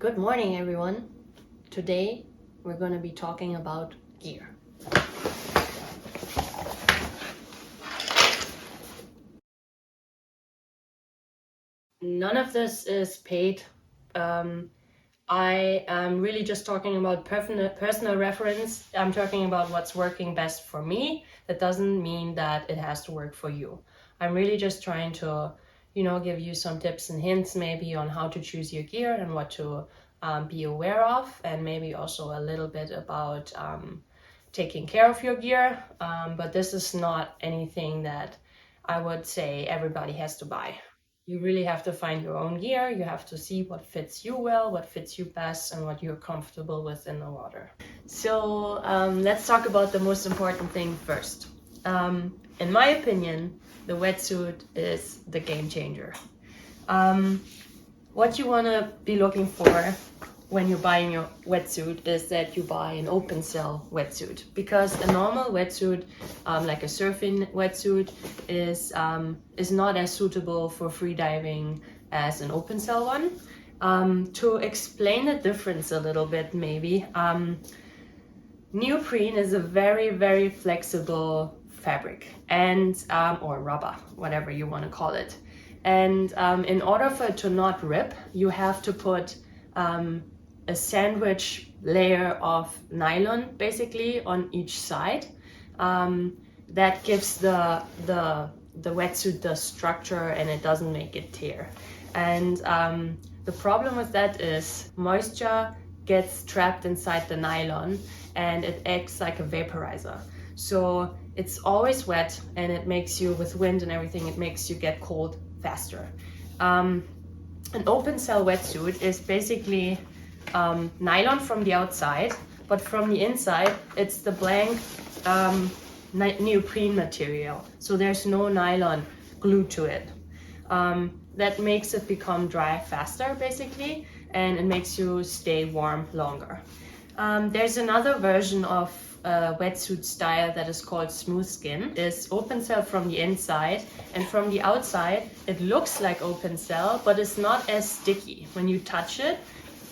Good morning, everyone. Today we're going to be talking about gear. None of this is paid. I am really just talking about personal reference. I'm talking about what's working best for me. That doesn't mean that it has to work for you. I'm really just trying to, give you some tips and hints maybe on how to choose your gear and what to be aware of, and maybe also a little bit about taking care of your gear. But this is not anything that I would say everybody has to buy. You really have to find your own gear. You have to see what fits you well, what fits you best, and what you're comfortable with in the water. So let's talk about the most important thing first. In my opinion, the wetsuit is the game changer. What you want to be looking for when you're buying your wetsuit is that you buy an open cell wetsuit, because a normal wetsuit, like a surfing wetsuit, is not as suitable for freediving as an open cell one. To explain the difference a little bit, maybe, neoprene is a very, very flexible fabric, and or rubber, whatever you want to call it. And in order for it to not rip, you have to put a sandwich layer of nylon basically on each side. That gives the wetsuit the structure, and it doesn't make it tear. And the problem with that is moisture gets trapped inside the nylon, and it acts like a vaporizer. So it's always wet, and it makes you, with wind and everything, it makes you get cold faster. An open cell wetsuit is basically nylon from the outside, but from the inside it's the blank neoprene material, so there's no nylon glued to it. That makes it become dry faster basically, and it makes you stay warm longer. There's another version of wetsuit style that is called smooth skin. It's open cell from the inside, and from the outside it looks like open cell, but it's not as sticky. When you touch it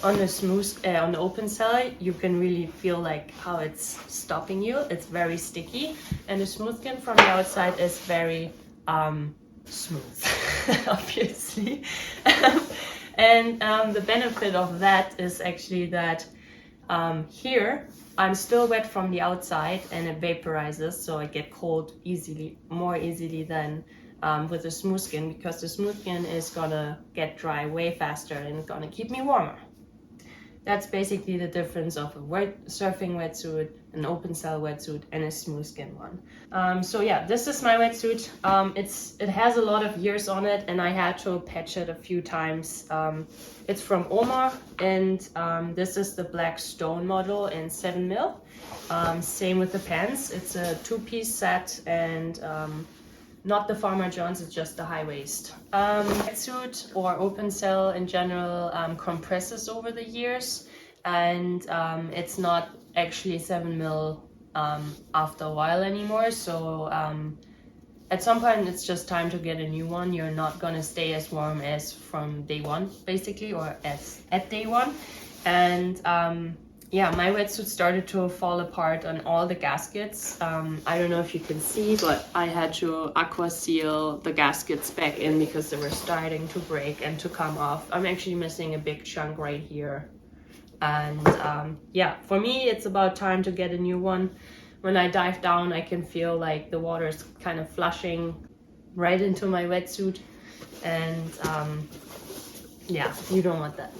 on the on the open cell, you can really feel like how it's stopping you. It's very sticky, and the smooth skin from the outside is very smooth, obviously. And the benefit of that is actually that here I'm still wet from the outside, and it vaporizes, so I get cold more easily than with the smooth skin, because the smooth skin is gonna get dry way faster and it's gonna keep me warmer. That's basically the difference of a surfing wetsuit, an open cell wetsuit, and a smooth skin one. So yeah, this is my wetsuit. It has a lot of years on it, and I had to patch it a few times. It's from Omar, and this is the black stone model in 7mm. Same with the pants. It's a two-piece set, and not the Farmer John's, it's just the high waist. Wetsuit or open cell in general compresses over the years, and it's not actually 7mm after a while anymore. So at some point it's just time to get a new one. You're not gonna stay as warm as from day one, basically, or as at day one. And yeah, my wetsuit started to fall apart on all the gaskets. I don't know if you can see, but I had to aqua seal the gaskets back in because they were starting to break and to come off. I'm actually missing a big chunk right here. And yeah, for me, it's about time to get a new one. When I dive down, I can feel like the water is kind of flushing right into my wetsuit. And yeah, you don't want that.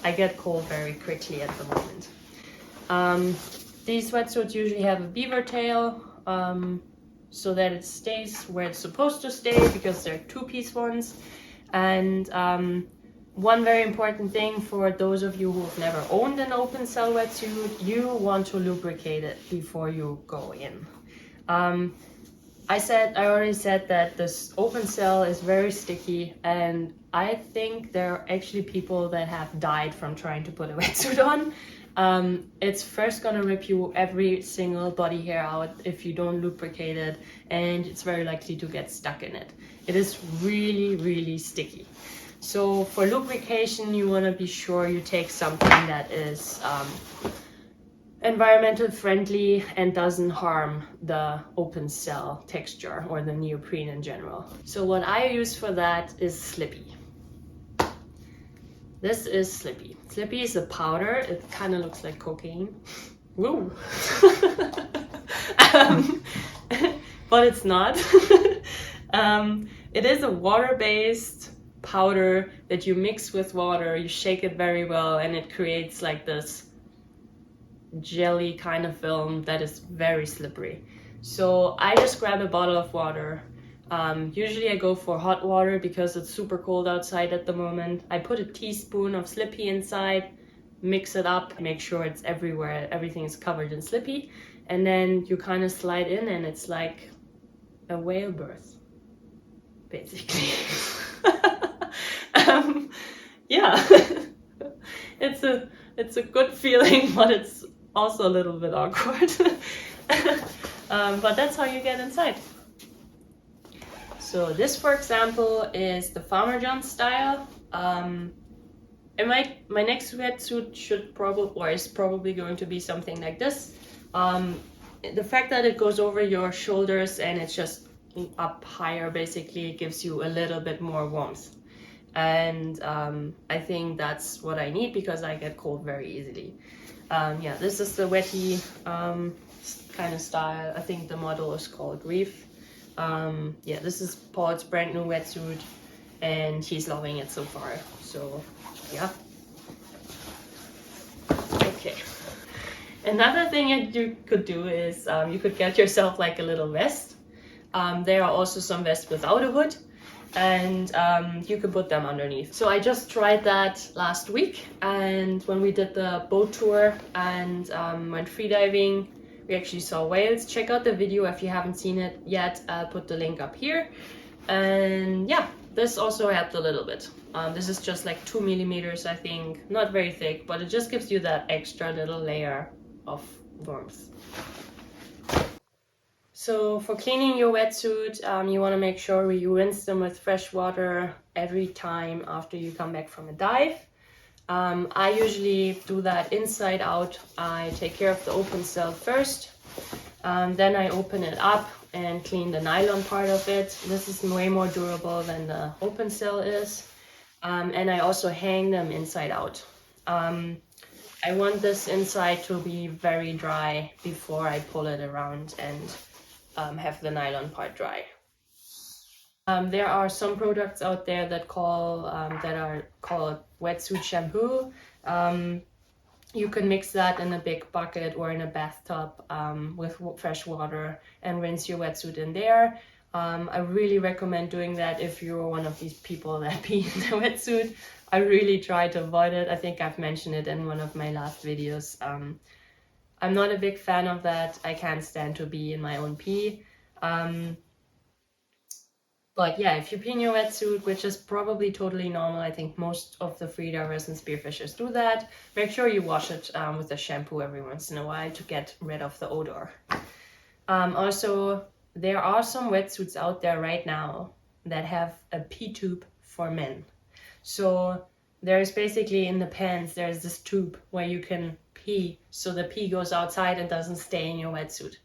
I get cold very quickly at the moment. These wetsuits usually have a beaver tail, so that it stays where it's supposed to stay, because they're two-piece ones. And one very important thing for those of you who've never owned an open cell wetsuit, you want to lubricate it before you go in. I already said that this open cell is very sticky, and I think there are actually people that have died from trying to put a wetsuit on. It's first gonna rip you every single body hair out if you don't lubricate it, and it's very likely to get stuck in it. It is really, really sticky. So for lubrication, you want to be sure you take something that is environmental friendly and doesn't harm the open cell texture or the neoprene in general. So what I use for that is Slippy. This is Slippy. Slippy is a powder. It kind of looks like cocaine. Woo! But it's not. It is a water-based powder that you mix with water, you shake it very well, and it creates like this jelly kind of film that is very slippery. So I just grab a bottle of water. Usually I go for hot water because it's super cold outside at the moment. I put a teaspoon of Slippy inside, mix it up, make sure it's everywhere, everything is covered in Slippy, and then you kind of slide in and it's like a whale birth, basically. Yeah, it's a good feeling, but it's also a little bit awkward. But that's how you get inside. So this, for example, is the Farmer John style. And my next wetsuit is probably going to be something like this. The fact that it goes over your shoulders and it's just up higher basically gives you a little bit more warmth. And I think that's what I need because I get cold very easily. Yeah, this is the wetty kind of style. I think the model is called Reef. Yeah, this is Paul's brand new wetsuit and he's loving it so far. So yeah. Okay. Another thing you could do is you could get yourself like a little vest. There are also some vests without a hood, and you could put them underneath. So I just tried that last week, and when we did the boat tour and went freediving, we actually saw whales. Check out the video if you haven't seen it yet. I'll put the link up here. And yeah, this also helped a little bit. This is just like 2 millimeters, I think, not very thick, but it just gives you that extra little layer of warmth. So for cleaning your wetsuit, you want to make sure you rinse them with fresh water every time after you come back from a dive. I usually do that inside out. I take care of the open cell first, then I open it up and clean the nylon part of it. This is way more durable than the open cell is. And I also hang them inside out. I want this inside to be very dry before I pull it around and have the nylon part dry. There are some products out there that are called wetsuit shampoo. You can mix that in a big bucket or in a bathtub with fresh water and rinse your wetsuit in there. I really recommend doing that if you're one of these people that pee in their wetsuit. I really try to avoid it. I think I've mentioned it in one of my last videos. I'm not a big fan of that. I can't stand to be in my own pee. But yeah, if you pee in your wetsuit, which is probably totally normal, I think most of the freedivers and spearfishers do that, make sure you wash it with a shampoo every once in a while to get rid of the odor. Also, there are some wetsuits out there right now that have a pee tube for men. So there's basically in the pants, there's this tube where you can pee, so the pee goes outside and doesn't stay in your wetsuit.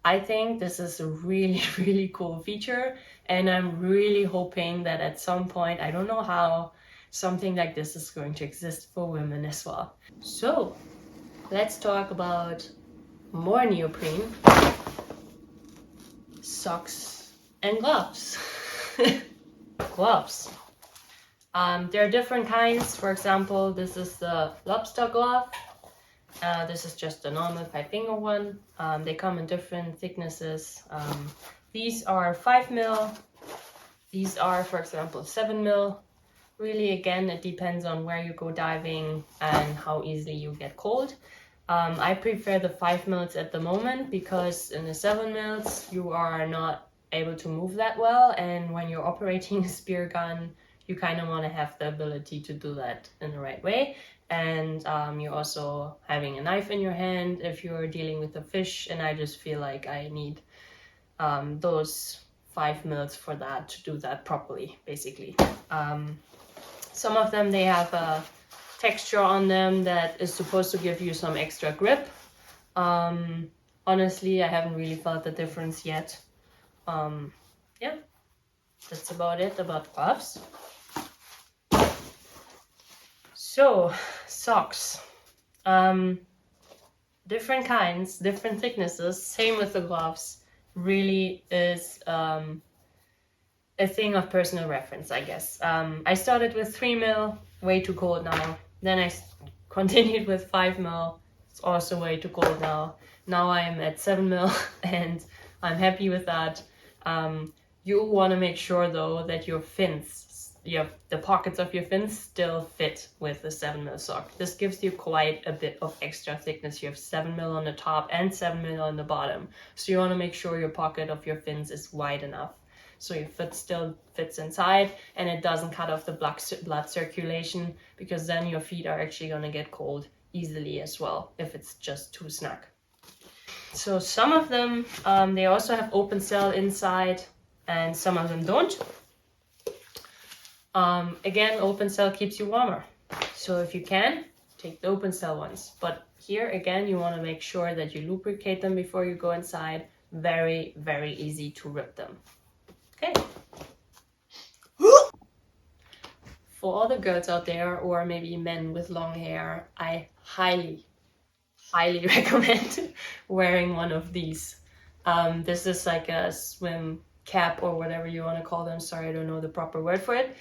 I think this is a really, really cool feature, and I'm really hoping that at some point, I don't know how, something like this is going to exist for women as well. So let's talk about more neoprene, socks and gloves. Gloves. There are different kinds. For example, this is the lobster glove. This is just a normal 5-finger one. They come in different thicknesses. These are 5 mil. These are, for example, 7 mil. Really, again, it depends on where you go diving and how easily you get cold. I prefer the 5 mils at the moment because in the 7 mils you are not able to move that well, and when you're operating a spear gun, you kind of want to have the ability to do that in the right way. And you're also having a knife in your hand if you're dealing with a fish, and I just feel like I need those 5 mils for that, to do that properly, basically. Some of them, they have a texture on them that is supposed to give you some extra grip. Honestly, I haven't really felt the difference yet. Yeah, that's about it about gloves. So, socks. Different kinds, different thicknesses, same with the gloves. Really is a thing of personal reference, I guess. I started with 3 mil, way too cold now. Then I continued with 5 mil, it's also way too cold now. Now I'm at 7 mil and I'm happy with that. You want to make sure though that your fins, the pockets of your fins still fit with the 7 mil sock. This gives you quite a bit of extra thickness. You have 7 mil on the top and 7 mil on the bottom. So you want to make sure your pocket of your fins is wide enough, so your foot still fits inside and it doesn't cut off the blood circulation, because then your feet are actually going to get cold easily as well if it's just too snug. So some of them, they also have open cell inside and some of them don't. Again, open cell keeps you warmer. So if you can, take the open cell ones. But here again, you want to make sure that you lubricate them before you go inside. Very, very easy to rip them. Okay. For all the girls out there, or maybe men with long hair, I highly recommend wearing one of these. This is like a swim cap or whatever you want to call them. Sorry, I don't know the proper word for it.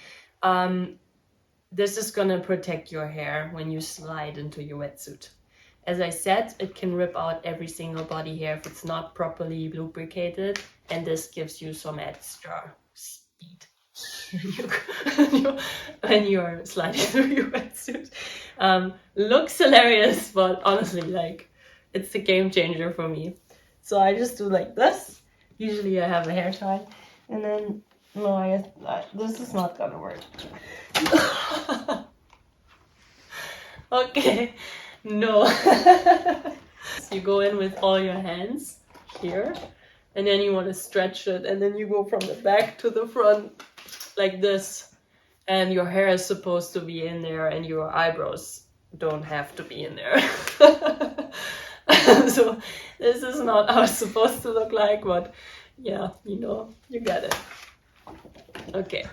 This is gonna protect your hair when you slide into your wetsuit. As I said, it can rip out every single body hair if it's not properly lubricated, and this gives you some extra speed when you're sliding through your wetsuit. Looks hilarious, but honestly, like, it's a game changer for me. So I just do like this. Usually I have a hair tie, and then no, this is not gonna work. Okay, no. So you go in with all your hands here, and then you want to stretch it, and then you go from the back to the front like this, and your hair is supposed to be in there and your eyebrows don't have to be in there. So this is not how it's supposed to look like, but yeah, you know, you get it. Okay.